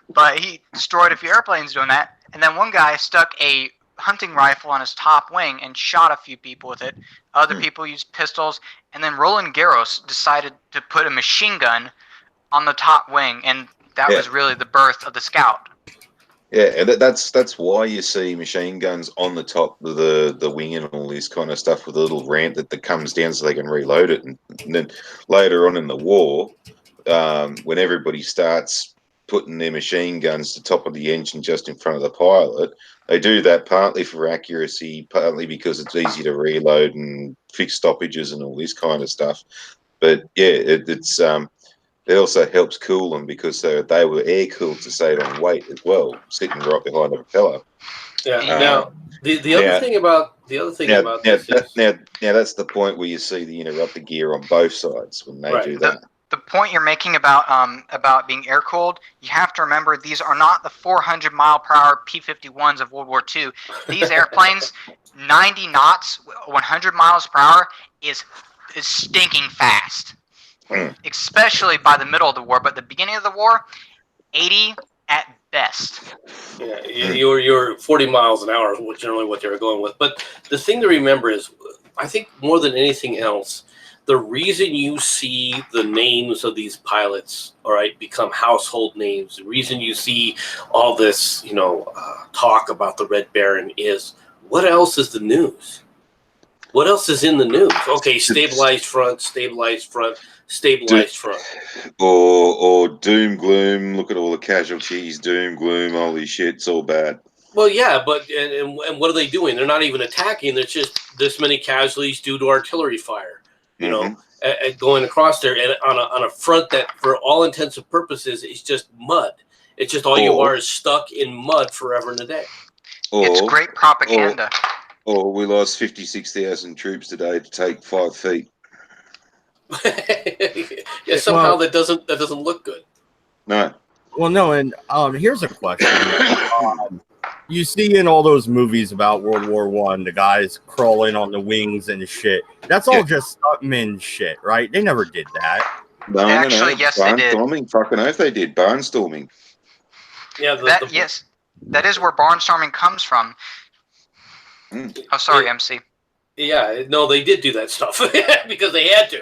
But he destroyed a few airplanes doing that. And then one guy stuck a hunting rifle on his top wing and shot a few people with it. Other people used pistols. And then Roland Garros decided to put a machine gun on the top wing, and that was really the birth of the Scout. Yeah, and that's why you see machine guns on the top of the wing and all this kind of stuff with a little ramp that comes down so they can reload it. And then later on in the war, when everybody starts putting their machine guns to the top of the engine just in front of the pilot, they do that partly for accuracy, partly because it's easy to reload and fix stoppages and all this kind of stuff. But yeah, it also helps cool them because they were air cooled to save on weight as well, sitting right behind the propeller. Yeah. Now the other thing about this is now that's the point where you see the interrupter gear on both sides when they do that. The point you're making about being air cooled, you have to remember these are not the 400-mile-per-hour P-51s of World War II. These airplanes, 90 knots, 100 miles per hour is stinking fast. Especially by the middle of the war, but the beginning of the war, 80 at best. Yeah, you're 40 miles an hour is generally what they're going with. But the thing to remember is, I think more than anything else, the reason you see the names of these pilots, all right, become household names, the reason you see all this, talk about the Red Baron is, what else is the news? What else is in the news? Okay, stabilized front, stabilized front. Or doom gloom, look at all the casualties, doom gloom, holy shit, it's all bad. Well, yeah, but and what are they doing? They're not even attacking. There's just this many casualties due to artillery fire, going across there and on a front that, for all intents and purposes, is just mud. It's just all you are is stuck in mud forever and a day. It's great propaganda. Or we lost 56,000 troops today to take 5 feet. Yeah, somehow that doesn't look good. No. Well, no, and here's a question. You see in all those movies about World War One, the guys crawling on the wings and shit. That's all just stuntmen shit, right? They never did that. No. Yes, they did. Barnstorming, fucking oath they did. Barnstorming. Yeah, yes, that is where barnstorming comes from. Oh, sorry, MC. Yeah, no, they did do that stuff because they had to.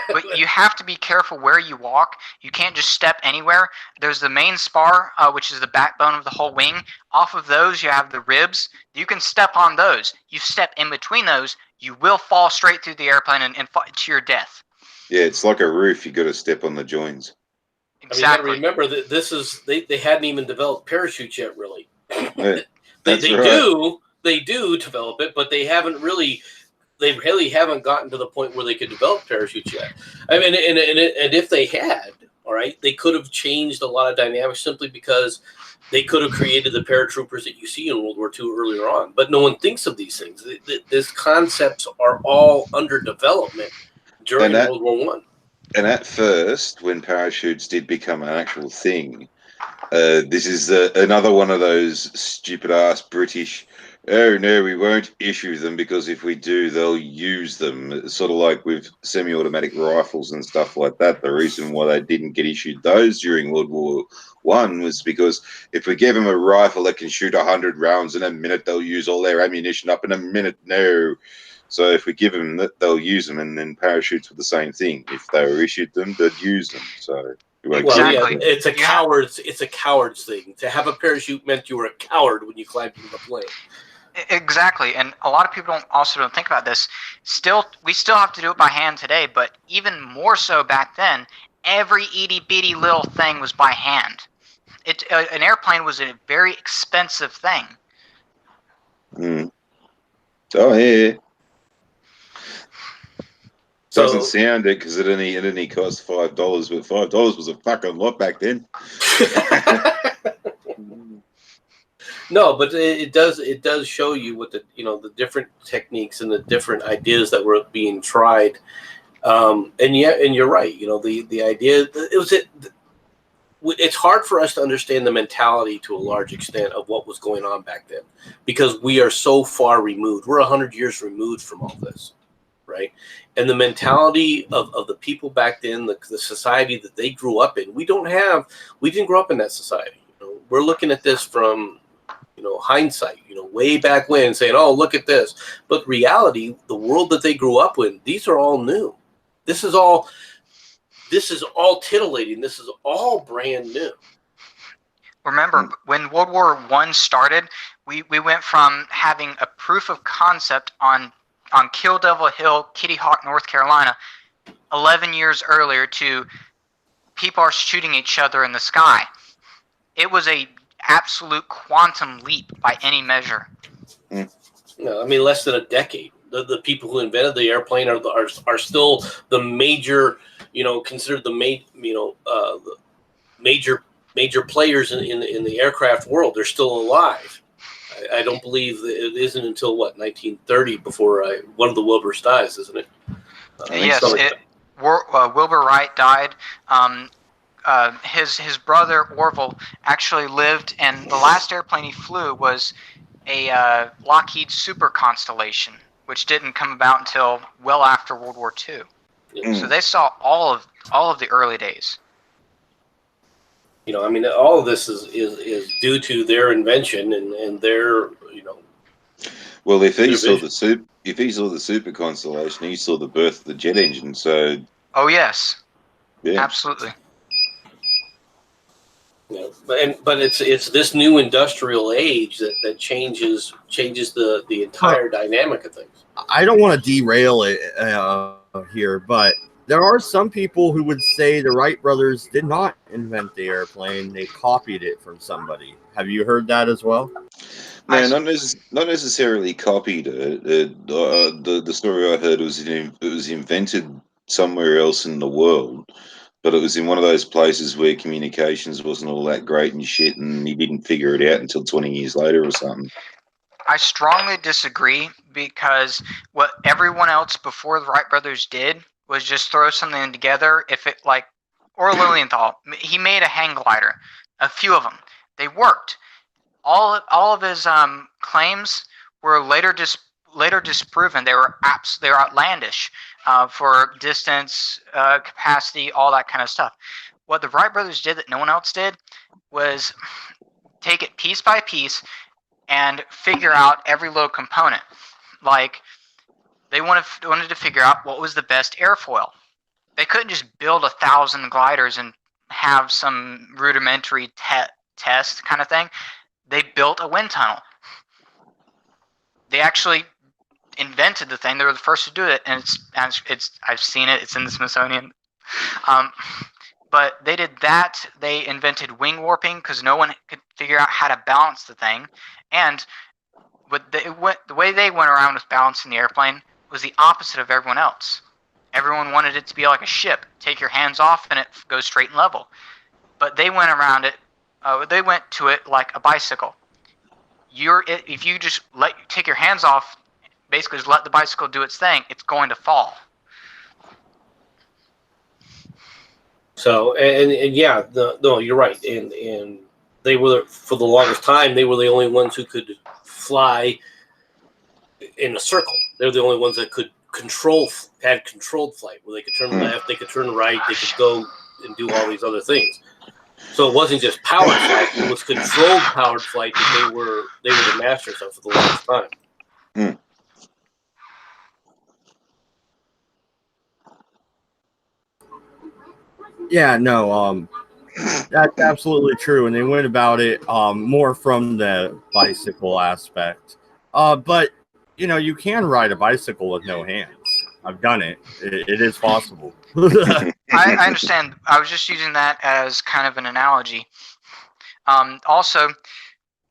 But you have to be careful where you walk. You can't just step anywhere. There's the main spar, which is the backbone of the whole wing. Off of those, you have the ribs. You can step on those. You step in between those, you will fall straight through the airplane and fall to your death. Yeah, it's like a roof. You got to step on the joins. Exactly. I mean, you got to remember that this is they hadn't even developed parachutes yet, really. Yeah, they do develop it, but they really haven't gotten to the point where they could develop parachutes yet. I mean, and if they had, all right, they could have changed a lot of dynamics simply because they could have created the paratroopers that you see in World War II earlier on. But no one thinks of these things. These concepts are all under development during World War I. And at first, when parachutes did become an actual thing, this is another one of those stupid-ass British, oh, no, we won't issue them because if we do, they'll use them. It's sort of like with semi-automatic rifles and stuff like that. The reason why they didn't get issued those during World War I was because if we give them a rifle that can shoot 100 rounds in a minute, they'll use all their ammunition up in a minute. No. So if we give them that, they'll use them, and then parachutes were the same thing. If they were issued them, they'd use them. So Exactly. It's a coward's thing. To have a parachute meant you were a coward when you climbed into the plane. Exactly, and a lot of people don't think about this. We still have to do it by hand today, but even more so back then. Every itty bitty little thing was by hand. An airplane was a very expensive thing. Oh yeah. Doesn't So, sound it because it only cost $5, but $5 was a fucking lot back then. no, but it does show you what the different techniques and the different ideas that were being tried. And you're right. The idea it's hard for us to understand the mentality to a large extent of what was going on back then, because we are so far removed. We're 100 years removed from all this, right? And the mentality of the people back then, the society that they grew up in, we didn't grow up in that society. We're looking at this from, hindsight, way back when, saying, oh, look at this. But reality, the world that they grew up in, these are all new. This is all titillating. This is all brand new. Remember, when World War I started, we went from having a proof of concept on Kill Devil Hill, Kitty Hawk, North Carolina, 11 years earlier, to people are shooting each other in the sky. It was a absolute quantum leap by any measure. No, I mean, less than a decade. The people who invented the airplane are still the major, considered the major players in the aircraft world. They're still alive. I don't believe that it isn't until 1930 before one of the Wilburs dies, isn't it? Yes, Wilbur Wright died. His brother Orville actually lived, and the last airplane he flew was a Lockheed Super Constellation, which didn't come about until well after World War II. So they saw all of the early days. All of this is due to their invention and their, Well, if he saw the Super Constellation, he saw the birth of the jet engine. So. Oh yes. Yeah. Absolutely. But it's this new industrial age that changes the entire dynamic of things. I don't want to derail it here, but there are some people who would say the Wright brothers did not invent the airplane; they copied it from somebody. Have you heard that as well? No, not necessarily copied it. The story I heard was it was invented somewhere else in the world. But it was in one of those places where communications wasn't all that great and shit, and he didn't figure it out until 20 years later or something. I strongly disagree, because what everyone else before the Wright brothers did was just throw something together. Or Lilienthal, he made a hang glider, a few of them. They worked. All of his claims were later disproven. They were outlandish. For distance, capacity, all that kind of stuff. What the Wright brothers did that no one else did was take it piece by piece and figure out every little component. Like, they wanted to figure out what was the best airfoil. They couldn't just build 1,000 gliders and have some rudimentary test kind of thing. They built a wind tunnel. They actually invented the thing. They were the first to do it, and it's I've seen it. It's in the Smithsonian. But they did that. They invented wing warping because no one could figure out how to balance the thing. And the way they went around with balancing the airplane was the opposite of everyone else. Everyone wanted it to be like a ship. Take your hands off and it goes straight and level. But they went around it. They went to it like a bicycle. If you just take your hands off, basically just let the bicycle do its thing, it's going to fall. So no, you're right, and they were, for the longest time, they were the only ones who could fly in a circle. They're the only ones that had controlled flight, where they could turn left, they could turn right, they could go and do all these other things. So it wasn't just powered flight; it was controlled powered flight that they were the masters of for the longest time. Yeah, no, that's absolutely true, and they went about it more from the bicycle aspect. But you can ride a bicycle with no hands. I've done it. It is possible. I understand. I was just using that as kind of an analogy. Also,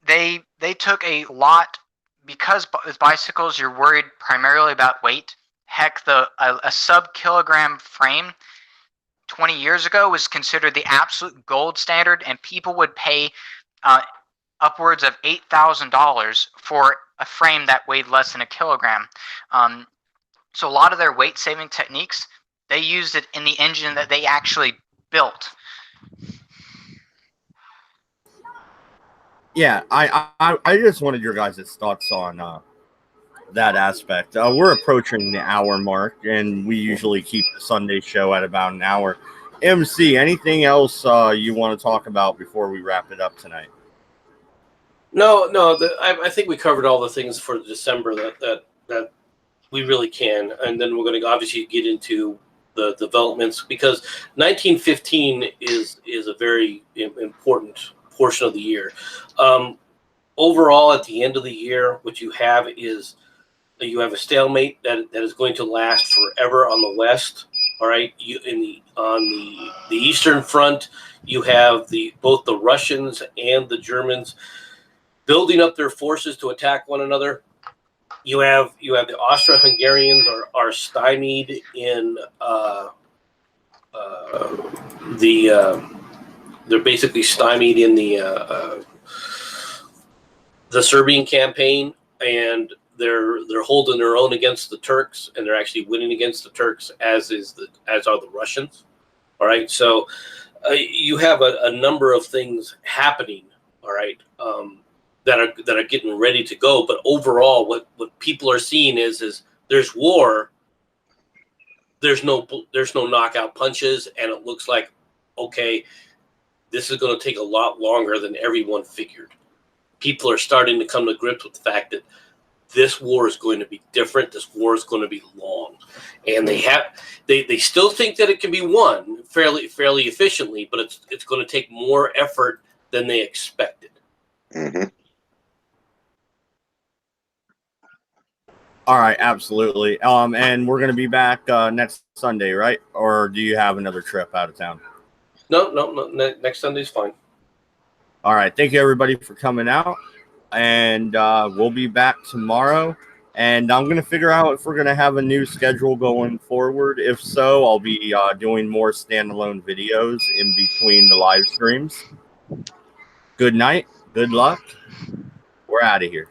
they took a lot, because with bicycles you're worried primarily about weight. Heck, a sub-kilogram frame 20 years ago was considered the absolute gold standard, and people would pay upwards of $8,000 for a frame that weighed less than a kilogram. So a lot of their weight-saving techniques, they used it in the engine that they actually built. Yeah, I just wanted your guys' thoughts on that aspect. We're approaching the hour mark, and we usually keep the Sunday show at about an hour. MC, anything else you want to talk about before we wrap it up tonight? No, I think we covered all the things for December that we really can, and then we're going to obviously get into the developments, because 1915 is a very important portion of the year. Overall, at the end of the year, what you have is you have a stalemate that is going to last forever on the west. All right, on the eastern front, you have both the Russians and the Germans building up their forces to attack one another. You have the Austro-Hungarians are stymied in they're basically stymied in the Serbian campaign, and they're holding their own against the Turks, and they're actually winning against the Turks, as are the Russians. All right, so you have a number of things happening. All right, that are getting ready to go. But overall, what people are seeing is there's war. There's no knockout punches, and it looks like, okay, this is going to take a lot longer than everyone figured. People are starting to come to grips with the fact that this war is going to be different. This war is going to be long, and they still think that it can be won fairly efficiently, but it's going to take more effort than they expected. Mm-hmm. All right, absolutely. And we're going to be back next Sunday, right? Or do you have another trip out of town? No. Next Sunday's fine. All right. Thank you, everybody, for coming out. And we'll be back tomorrow. And I'm going to figure out if we're going to have a new schedule going forward. If so, I'll be doing more standalone videos in between the live streams. Good night. Good luck. We're out of here.